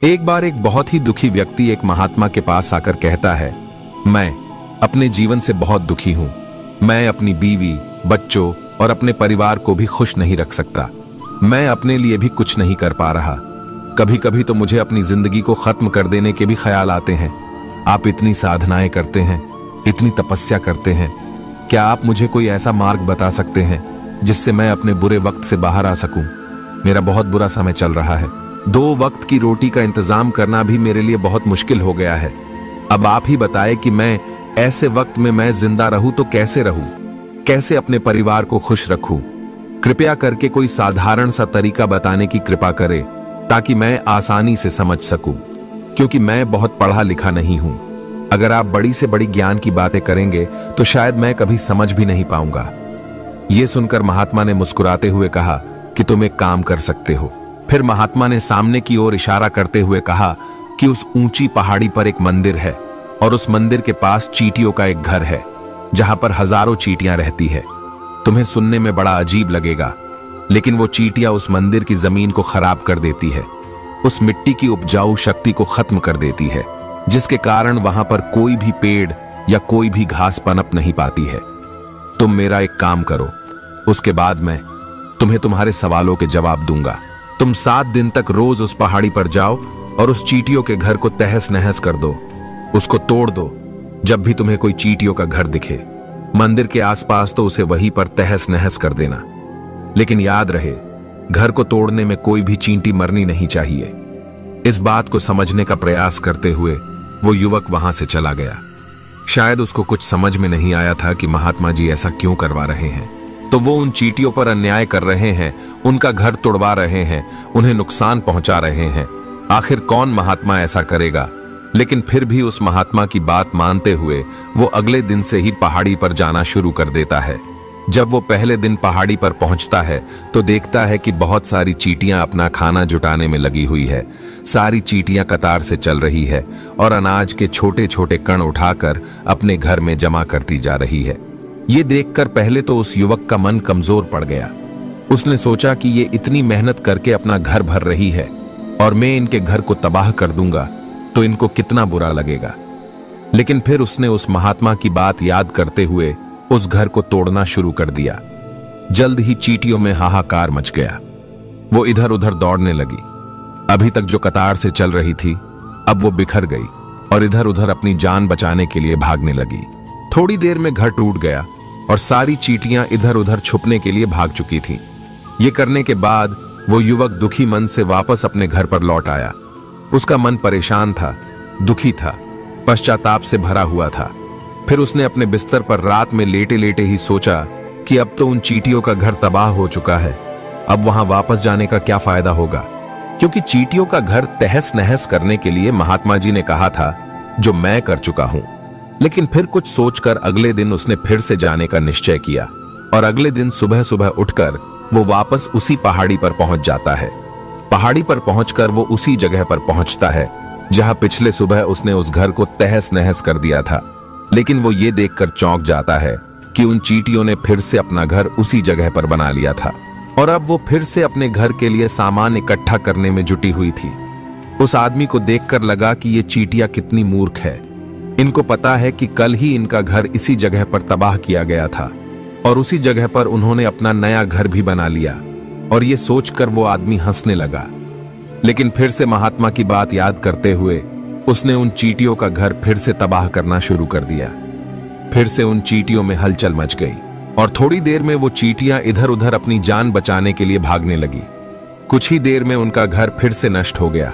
एक बार एक बहुत ही दुखी व्यक्ति एक महात्मा के पास आकर कहता है, मैं अपने जीवन से बहुत दुखी हूं। मैं अपनी बीवी, बच्चों और अपने परिवार को भी खुश नहीं रख सकता। मैं अपने लिए भी कुछ नहीं कर पा रहा। कभी कभी तो मुझे अपनी जिंदगी को खत्म कर देने के भी ख्याल आते हैं। आप इतनी साधनाएं करते हैं, इतनी तपस्या करते हैं, क्या आप मुझे कोई ऐसा मार्ग बता सकते हैं जिससे मैं अपने बुरे वक्त से बाहर आ सकूं? मेरा बहुत बुरा समय चल रहा है। 2 वक्त की रोटी का इंतजाम करना भी मेरे लिए बहुत मुश्किल हो गया है। अब आप ही बताएं कि मैं ऐसे वक्त में मैं जिंदा रहूं तो कैसे रहूं, कैसे अपने परिवार को खुश रखूं? कृपया करके कोई साधारण सा तरीका बताने की कृपा करें ताकि मैं आसानी से समझ सकूं, क्योंकि मैं बहुत पढ़ा लिखा नहीं हूं। अगर आप बड़ी से बड़ी ज्ञान की बातें करेंगे तो शायद मैं कभी समझ भी नहीं पाऊंगा। यह सुनकर महात्मा ने मुस्कुराते हुए कहा कि तुम एक काम कर सकते हो। फिर महात्मा ने सामने की ओर इशारा करते हुए कहा कि उस ऊंची पहाड़ी पर एक मंदिर है और उस मंदिर के पास चींटियों का एक घर है जहां पर हजारों चींटियां रहती है। तुम्हें सुनने में बड़ा अजीब लगेगा, लेकिन वो चींटियां उस मंदिर की जमीन को खराब कर देती है, उस मिट्टी की उपजाऊ शक्ति को खत्म कर देती है, जिसके कारण वहां पर कोई भी पेड़ या कोई भी घास पनप नहीं पाती है। तुम मेरा एक काम करो, उसके बाद मैं तुम्हें तुम्हारे सवालों के जवाब दूंगा। तुम 7 दिन तक रोज उस पहाड़ी पर जाओ और उस चींटियों के घर को तहस नहस कर दो, उसको तोड़ दो। जब भी तुम्हें कोई चींटियों का घर दिखे मंदिर के आसपास तो उसे वहीं पर तहस नहस कर देना। लेकिन याद रहे, घर को तोड़ने में कोई भी चींटी मरनी नहीं चाहिए। इस बात को समझने का प्रयास करते हुए वो युवक वहां से चला गया। शायद उसको कुछ समझ में नहीं आया था कि महात्मा जी ऐसा क्यों करवा रहे हैं। तो वो उन चींटियों पर अन्याय कर रहे हैं, उनका घर तोड़वा रहे हैं, उन्हें नुकसान पहुंचा रहे हैं। आखिर कौन महात्मा ऐसा करेगा? लेकिन फिर भी उस महात्मा की बात मानते हुए वो अगले दिन से ही पहाड़ी पर जाना शुरू कर देता है। जब वो पहले दिन पहाड़ी पर पहुंचता है तो देखता है कि बहुत सारी चींटियां अपना खाना जुटाने में लगी हुई है। सारी चींटियां कतार से चल रही है और अनाज के छोटे छोटे कण उठाकर अपने घर में जमा करती जा रही है। ये देखकर पहले तो उस युवक का मन कमजोर पड़ गया। उसने सोचा कि ये इतनी मेहनत करके अपना घर भर रही है और मैं इनके घर को तबाह कर दूंगा तो इनको कितना बुरा लगेगा। लेकिन फिर उसने उस महात्मा की बात याद करते हुए उस घर को तोड़ना शुरू कर दिया। जल्द ही चींटियों में हाहाकार मच गया। वो इधर उधर दौड़ने लगी। अभी तक जो कतार से चल रही थी अब वो बिखर गई और इधर उधर अपनी जान बचाने के लिए भागने लगी। थोड़ी देर में घर टूट गया और सारी चींटियां इधर उधर छुपने के लिए भाग चुकी थीं। ये करने के बाद वो युवक दुखी मन से वापस अपने घर पर लौट आया। उसका मन परेशान था, दुखी था, पश्चाताप से भरा हुआ था। फिर उसने अपने बिस्तर पर रात में लेटे लेटे ही सोचा कि अब तो उन चींटियों का घर तबाह हो चुका है, अब वहां वापस जाने का क्या फायदा होगा, क्योंकि चींटियों का घर तहस नहस करने के लिए महात्मा जी ने कहा था, जो मैं कर चुका हूं। लेकिन फिर कुछ सोचकर अगले दिन उसने फिर से जाने का निश्चय किया और अगले दिन सुबह सुबह उठकर वो वापस उसी पहाड़ी पर पहुंच जाता है। पहाड़ी पर पहुंचकर वो उसी जगह पर पहुंचता है जहां पिछले सुबह उसने उस घर को तहस नहस कर दिया था। लेकिन वो ये देखकर चौंक जाता है कि उन चींटियों ने फिर से अपना घर उसी जगह पर बना लिया था और अब वो फिर से अपने घर के लिए सामान इकट्ठा करने में जुटी हुई थी। उस आदमी को देखकर लगा कि ये चींटियां कितनी मूर्ख है। इनको पता है कि कल ही इनका घर इसी जगह पर तबाह किया गया था और उसी जगह पर उन्होंने अपना नया घर भी बना लिया। और ये सोचकर वो आदमी हंसने लगा। लेकिन फिर से महात्मा की बात याद करते हुए उसने उन चींटियों का घर फिर से तबाह करना शुरू कर दिया। फिर से उन चींटियों में हलचल मच गई और थोड़ी देर में वो चींटियां इधर उधर अपनी जान बचाने के लिए भागने लगी। कुछ ही देर में उनका घर फिर से नष्ट हो गया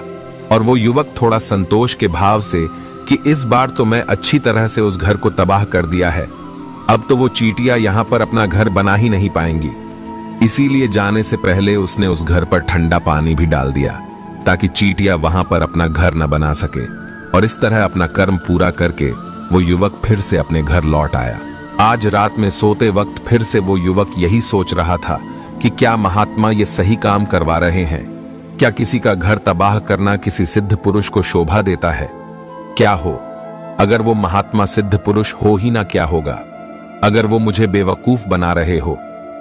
और वो युवक थोड़ा संतोष के भाव से कि इस बार तो मैं अच्छी तरह से उस घर को तबाह कर दिया है, अब तो वो चींटियां यहां पर अपना घर बना ही नहीं पाएंगी। इसीलिए जाने से पहले उसने उस घर पर ठंडा पानी भी डाल दिया ताकि चींटियां वहां पर अपना घर न बना सके। और इस तरह अपना कर्म पूरा करके वो युवक फिर से अपने घर लौट आया। आज रात में सोते वक्त फिर से वो युवक यही सोच रहा था कि क्या महात्मा ये सही काम करवा रहे हैं? क्या किसी का घर तबाह करना किसी सिद्ध पुरुष को शोभा देता है? क्या हो अगर वो महात्मा सिद्ध पुरुष हो ही ना, क्या होगा अगर वो मुझे बेवकूफ बना रहे हो?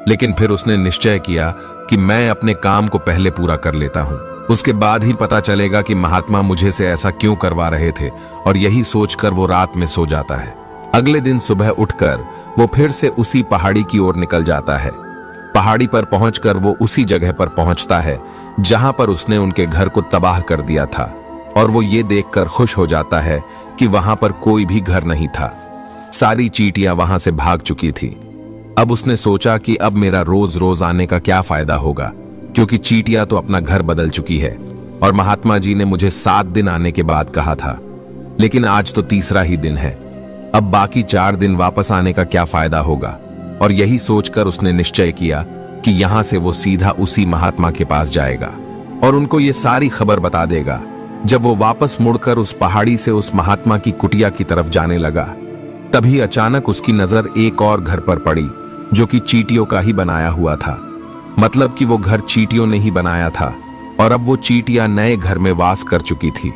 लेकिन फिर उसने निश्चय किया कि मैं अपने काम को पहले पूरा कर लेता हूं। उसके बाद ही पता चलेगा कि महात्मा मुझे से ऐसा क्यों करवा रहे थे, और यही सोचकर वो रात में सो जाता है। अगले दिन सुबह उठकर वो फिर से उसी पहाड़ी की ओर निकल जाता है। पहाड़ी पर पहुंचकर वो उसी जगह पर पहुंचता है जहां पर उसने उनके घर को तबाह कर दिया था, और वो ये देखकर खुश हो जाता है कि वहां पर कोई भी घर नहीं था। सारी चींटियां वहां से भाग चुकी थी। अब उसने सोचा कि अब मेरा रोज रोज आने का क्या फायदा होगा, क्योंकि चींटियां तो अपना घर बदल चुकी है, और महात्मा जी ने मुझे 7 दिन आने के बाद कहा था, लेकिन आज तो तीसरा ही दिन है। अब बाकी 4 दिन वापस आने का क्या फायदा होगा। और यही सोचकर उसने निश्चय किया कि यहां से वो सीधा उसी महात्मा के पास जाएगा और उनको ये सारी खबर बता देगा। जब वो वापस मुड़कर उस पहाड़ी से उस महात्मा की कुटिया की तरफ जाने लगा, तभी अचानक उसकी नजर एक और घर पर पड़ी, जो कि चींटियों का ही बनाया हुआ था। मतलब कि वो घर चींटियों ने ही बनाया था, और अब वो चींटियां नए घर में वास कर चुकी थी।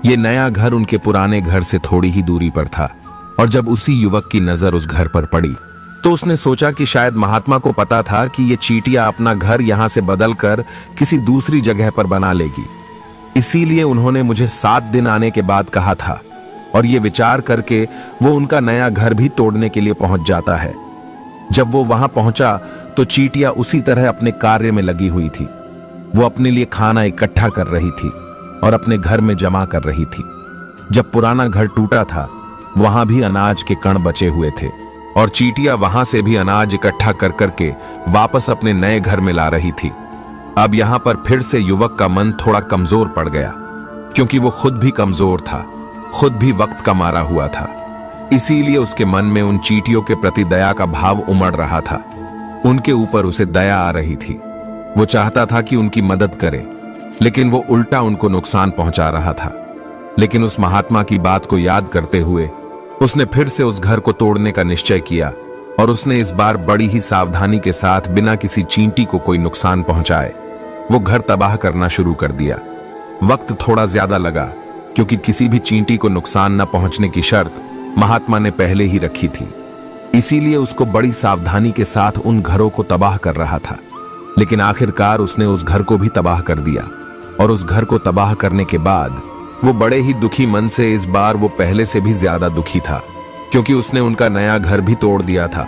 ये नया घर उनके पुराने घर से थोड़ी ही दूरी पर था, और जब उसी युवक की नजर उस घर पर पड़ी तो उसने सोचा कि शायद महात्मा को पता था कि ये चींटियां अपना घर यहां से बदलकर किसी दूसरी जगह पर बना लेगी, इसीलिए उन्होंने मुझे 7 दिन आने के बाद कहा था। और ये विचार करके वो उनका नया घर भी तोड़ने के लिए पहुंच जाता है। जब वो वहां पहुंचा तो चींटियां उसी तरह अपने कार्य में लगी हुई थी। वो अपने लिए खाना इकट्ठा कर रही थी और अपने घर में जमा कर रही थी। जब पुराना घर टूटा था, वहां भी अनाज के कण बचे हुए थे, और चींटियां वहां से भी अनाज इकट्ठा कर करके वापस अपने नए घर में ला रही थी। अब यहां पर फिर से युवक का मन थोड़ा कमजोर पड़ गया, क्योंकि वो खुद भी कमजोर था, खुद भी वक्त का मारा हुआ था। इसीलिए उसके मन में उन चींटियों के प्रति दया का भाव उमड़ रहा था। उनके ऊपर उसे दया आ रही थी। वो चाहता था कि उनकी मदद करे, लेकिन वो उल्टा उनको नुकसान पहुंचा रहा था। लेकिन उस महात्मा की बात को याद करते हुए उसने फिर से उस घर को तोड़ने का निश्चय किया, और उसने इस बार बड़ी ही सावधानी के साथ बिना किसी चींटी को कोई नुकसान पहुंचाए वो घर तबाह करना शुरू कर दिया। वक्त थोड़ा ज्यादा लगा, क्योंकि किसी भी चींटी को नुकसान न पहुंचने की शर्त महात्मा ने पहले ही रखी थी। इसीलिए उसको बड़ी सावधानी के साथ उन घरों को तबाह कर रहा था। लेकिन आखिरकार उसने उस घर को भी तबाह कर दिया, और उस घर को तबाह करने के बाद वो बड़े ही दुखी मन से, इस बार वो पहले से भी ज्यादा दुखी था, क्योंकि उसने उनका नया घर भी तोड़ दिया था।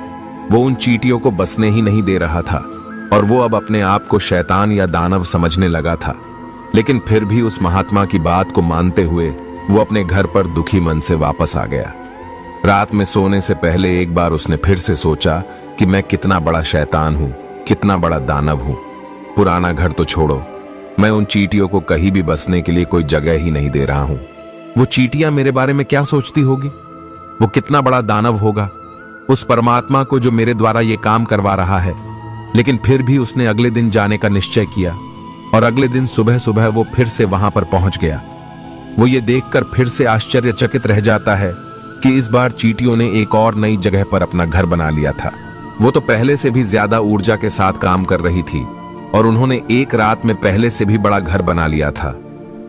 वो उन चींटियों को बसने ही नहीं दे रहा था, और वो अब अपने आप को शैतान या दानव समझने लगा था। लेकिन फिर भी उस महात्मा की बात को मानते हुए वो अपने घर पर दुखी मन से वापस आ गया। रात में सोने से पहले एक बार उसने फिर से सोचा कि मैं कितना बड़ा शैतान हूं, कितना बड़ा दानव हूं। पुराना घर तो छोड़ो, मैं उन चींटियों को कहीं भी बसने के लिए कोई जगह ही नहीं दे रहा हूं। वो चींटियां मेरे बारे में क्या सोचती होगी? वो कितना बड़ा दानव होगा उस परमात्मा को जो मेरे द्वारा ये काम करवा रहा है। लेकिन फिर भी उसने अगले दिन जाने का निश्चय किया, और अगले दिन सुबह सुबह वो फिर से वहां पर पहुंच गया। वो ये देखकर फिर से आश्चर्यचकित रह जाता है कि इस बार चींटियों ने एक और नई जगह पर अपना घर बना लिया था। वो तो पहले से भी ज्यादा ऊर्जा के साथ काम कर रही थी, और उन्होंने एक रात में पहले से भी बड़ा घर बना लिया था,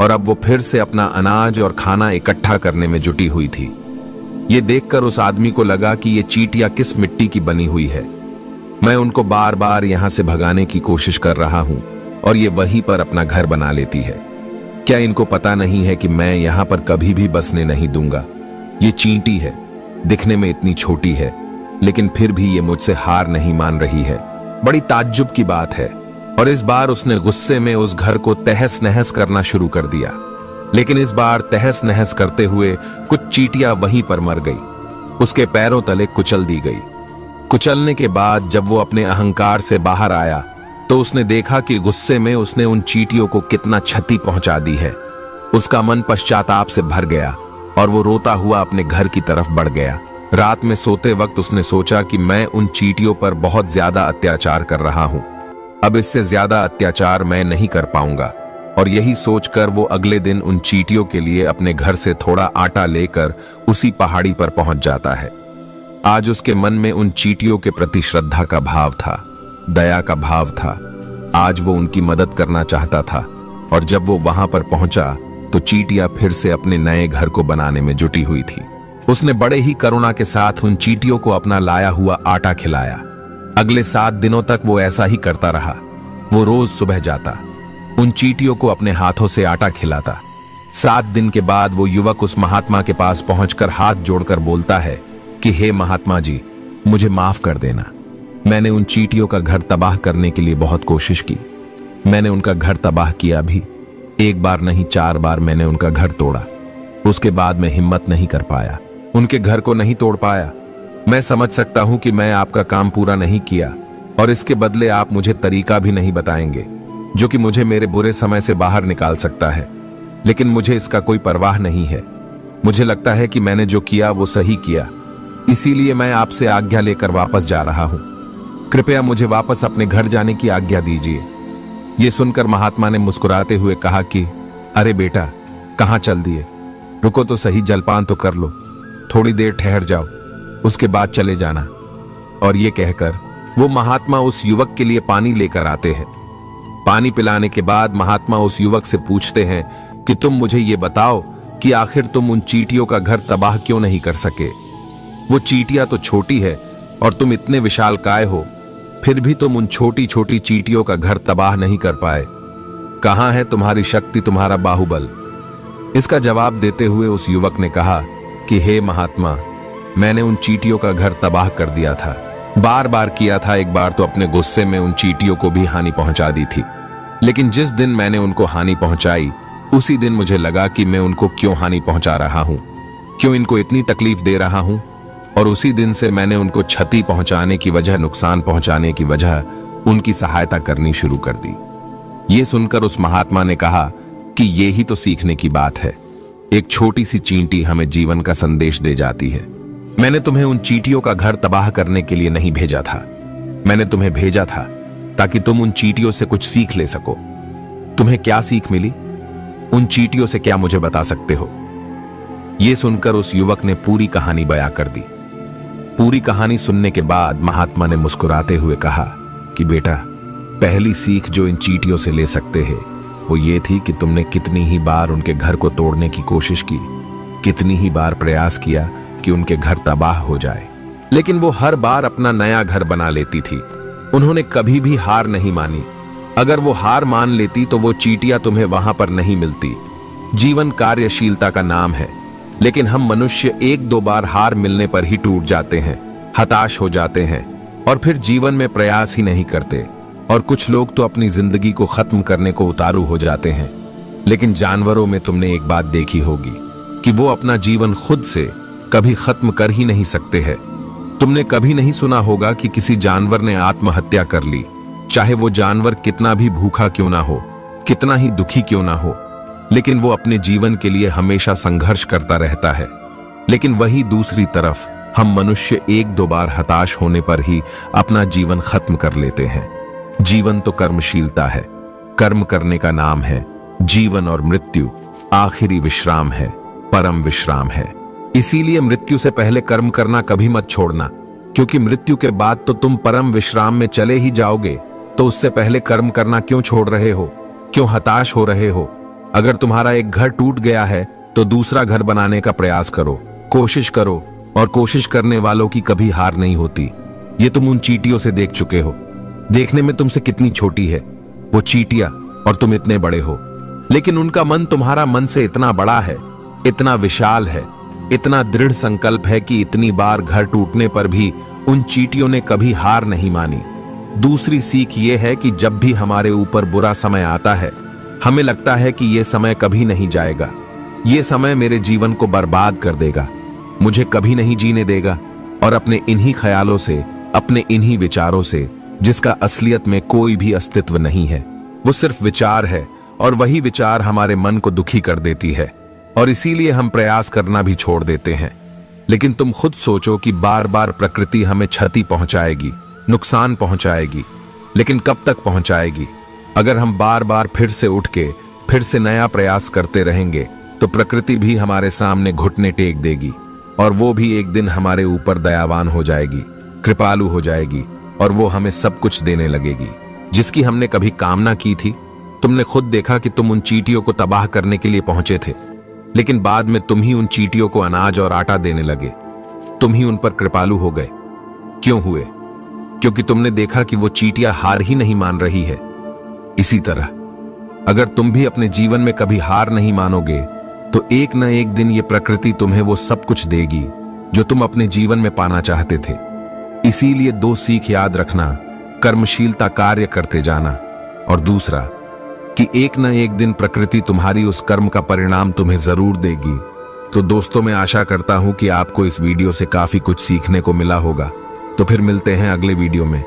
और अब वो फिर से अपना अनाज और खाना इकट्ठा करने में जुटी हुई थी। ये देखकर उस आदमी को लगा कि ये चींटियां किस मिट्टी की बनी हुई है। मैं उनको बार बार यहां से भगाने की कोशिश कर रहा हूं, और ये वहीं पर अपना घर बना लेती है। क्या इनको पता नहीं है कि मैं यहां पर कभी भी बसने नहीं दूंगा? ये चींटी है, दिखने में इतनी छोटी है, लेकिन फिर भी ये मुझसे हार नहीं मान रही है। बड़ी ताज्जुब की बात है। और इस बार उसने गुस्से में उस घर को तहस नहस करना शुरू कर दिया। लेकिन इस बार तहस नहस करते हुए कुछ चींटियां वहीं पर मर गई, उसके पैरों तले कुचल दी गई। कुचलने के बाद जब वो अपने अहंकार से बाहर आया तो उसने देखा कि गुस्से में उसने उन चींटियों को कितना क्षति पहुंचा दी है। उसका मन पश्चाताप से भर गया, और वो रोता हुआ अपने घर की तरफ बढ़ गया। रात में सोते वक्त उसने सोचा कि मैं उन चींटियों पर बहुत ज्यादा अत्याचार कर रहा हूं, अब इससे ज्यादा अत्याचार मैं नहीं कर पाऊंगा। और यही सोचकर वो अगले दिन उन चींटियों के लिए अपने घर से थोड़ा आटा लेकर उसी पहाड़ी पर पहुंच जाता है। आज उसके मन में उन चींटियों के प्रति श्रद्धा का भाव था, दया का भाव था। आज वो उनकी मदद करना चाहता था, और जब वो वहां पर पहुंचा तो चींटियां फिर से अपने नए घर को बनाने में जुटी हुई थी। उसने बड़े ही करुणा के साथ उन चींटियों को अपना लाया हुआ आटा खिलाया। अगले 7 दिनों तक वो ऐसा ही करता रहा। वो रोज सुबह जाता, उन चींटियों को अपने हाथों से आटा खिलाता। 7 दिन के बाद वो युवक उस महात्मा के पास पहुंचकर हाथ जोड़कर बोलता है कि हे महात्मा जी, मुझे माफ कर देना। मैंने उन चींटियों का घर तबाह करने के लिए बहुत कोशिश की। मैंने उनका घर तबाह किया भी। 1 बार नहीं 4 बार मैंने उनका घर तोड़ा। उसके बाद मैं हिम्मत नहीं कर पाया, उनके घर को नहीं तोड़ पाया। मैं समझ सकता हूं कि मैं आपका काम पूरा नहीं किया और इसके बदले आप मुझे तरीका भी नहीं बताएंगे जो कि मुझे मेरे बुरे समय से बाहर निकाल सकता है। लेकिन मुझे इसका कोई परवाह नहीं है। मुझे लगता है कि मैंने जो किया वो सही किया, इसीलिए मैं आपसे आज्ञा लेकर वापस जा रहा हूं। कृपया मुझे वापस अपने घर जाने की आज्ञा दीजिए। यह सुनकर महात्मा ने मुस्कुराते हुए कहा कि अरे बेटा, कहां चल दिए? रुको तो सही, जलपान तो कर लो, थोड़ी देर ठहर जाओ, उसके बाद चले जाना। और ये कहकर वो महात्मा उस युवक के लिए पानी लेकर आते हैं। पानी पिलाने के बाद महात्मा उस युवक से पूछते हैं कि तुम मुझे ये बताओ कि आखिर तुम उन चींटियों का घर तबाह क्यों नहीं कर सके? वो चींटियां तो छोटी है और तुम इतने विशालकाय हो, फिर भी तुम उन छोटी छोटी चींटियों का घर तबाह नहीं कर पाए। कहां है तुम्हारी शक्ति, तुम्हारा बाहुबल? इसका जवाब देते हुए उस युवक ने कहा कि हे महात्मा, मैंने उन चींटियों का घर तबाह कर दिया था, बार बार किया था। एक बार तो अपने गुस्से में उन चींटियों को भी हानि पहुंचा दी थी, लेकिन जिस दिन मैंने उनको हानि पहुंचाई उसी दिन मुझे लगा कि मैं उनको क्यों हानि पहुंचा रहा हूं, क्यों इनको इतनी तकलीफ दे रहा हूं, और उसी दिन से मैंने उनको क्षति पहुंचाने की वजह, नुकसान पहुंचाने की वजह उनकी सहायता करनी शुरू कर दी। ये सुनकर उस महात्मा ने कहा कि ये ही तो सीखने की बात है। एक छोटी सी चींटी हमें जीवन का संदेश दे जाती है। मैंने तुम्हें उन चींटियों का घर तबाह करने के लिए नहीं भेजा था, मैंने तुम्हें भेजा था ताकि तुम उन चींटियों से कुछ सीख ले सको। तुम्हें क्या सीख मिली? उन चींटियों से क्या मुझे बता सकते हो? यह सुनकर उस युवक ने पूरी कहानी बयां कर दी। पूरी कहानी सुनने के बाद महात्मा ने मुस्कुराते हुए कहा कि बेटा, पहली सीख जो इन चींटियों से ले सकते हैं वो ये थी कि तुमने कितनी ही बार उनके घर को तोड़ने की कोशिश की, कितनी ही बार प्रयास किया कि उनके घर तबाह हो जाए, लेकिन वो हर बार अपना नया घर बना लेती थी। उन्होंने कभी भी हार नहीं मानी। अगर वो हार मान लेती तो वो चींटियां तुम्हें वहां पर नहीं मिलती। जीवन कार्यशीलता का नाम है, लेकिन हम मनुष्य 1-2 बार हार मिलने पर ही टूट जाते हैं, हताश हो जाते हैं और फिर जीवन में प्रयास ही नहीं करते। और कुछ लोग तो अपनी जिंदगी को खत्म करने को उतारू हो जाते हैं। लेकिन जानवरों में तुमने एक बात देखी होगी कि वो अपना जीवन खुद से कभी खत्म कर ही नहीं सकते हैं। तुमने कभी नहीं सुना होगा कि किसी जानवर ने आत्महत्या कर ली, चाहे वो जानवर कितना भी भूखा क्यों ना हो, कितना ही दुखी क्यों ना हो, लेकिन वो अपने जीवन के लिए हमेशा संघर्ष करता रहता है। लेकिन वही दूसरी तरफ हम मनुष्य 1-2 बार हताश होने पर ही अपना जीवन खत्म कर लेते हैं। जीवन तो कर्मशीलता है, कर्म करने का नाम है। जीवन और मृत्यु आखिरी विश्राम है, परम विश्राम है। इसीलिए मृत्यु से पहले कर्म करना कभी मत छोड़ना, क्योंकि मृत्यु के बाद तो तुम परम विश्राम में चले ही जाओगे। तो उससे पहले कर्म करना क्यों छोड़ रहे हो? क्यों हताश हो रहे हो? अगर तुम्हारा एक घर टूट गया है तो दूसरा घर बनाने का प्रयास करो, कोशिश करो, और कोशिश करने वालों की कभी हार नहीं होती। ये तुम उन चींटियों से देख चुके हो। देखने में तुमसे कितनी छोटी है वो चींटियां और तुम इतने बड़े हो, लेकिन उनका मन तुम्हारा मन से इतना बड़ा है, इतना विशाल है, इतना दृढ़ संकल्प है कि इतनी बार घर टूटने पर भी उन चींटियों ने कभी हार नहीं मानी। दूसरी सीख ये है कि जब भी हमारे ऊपर बुरा समय आता है, हमें लगता है कि यह समय कभी नहीं जाएगा, यह समय मेरे जीवन को बर्बाद कर देगा, मुझे कभी नहीं जीने देगा। और अपने इन्हीं ख्यालों से, अपने इन्हीं विचारों से, जिसका असलियत में कोई भी अस्तित्व नहीं है, वो सिर्फ विचार है, और वही विचार हमारे मन को दुखी कर देती है, और इसीलिए हम प्रयास करना भी छोड़ देते हैं। लेकिन तुम खुद सोचो कि बार बार प्रकृति हमें क्षति पहुंचाएगी, नुकसान पहुंचाएगी, लेकिन कब तक पहुंचाएगी? अगर हम बार बार फिर से उठ के फिर से नया प्रयास करते रहेंगे तो प्रकृति भी हमारे सामने घुटने टेक देगी, और वो भी एक दिन हमारे ऊपर दयावान हो जाएगी, कृपालु हो जाएगी, और वो हमें सब कुछ देने लगेगी जिसकी हमने कभी कामना की थी। तुमने खुद देखा कि तुम उन चींटियों को तबाह करने के लिए पहुंचे थे, लेकिन बाद में तुम ही उन चींटियों को अनाज और आटा देने लगे। तुम ही उन पर कृपालु हो गए। क्यों हुए? क्योंकि तुमने देखा कि वो चींटियां हार ही नहीं मान रही है। इसी तरह अगर तुम भी अपने जीवन में कभी हार नहीं मानोगे तो एक न एक दिन ये प्रकृति तुम्हें वो सब कुछ देगी जो तुम अपने जीवन में पाना चाहते थे। इसीलिए 2 सीख याद रखना, कर्मशीलता कार्य करते जाना, और दूसरा कि एक न एक दिन प्रकृति तुम्हारी उस कर्म का परिणाम तुम्हें जरूर देगी। तो दोस्तों, मैं आशा करता हूं कि आपको इस वीडियो से काफी कुछ सीखने को मिला होगा। तो फिर मिलते हैं अगले वीडियो में।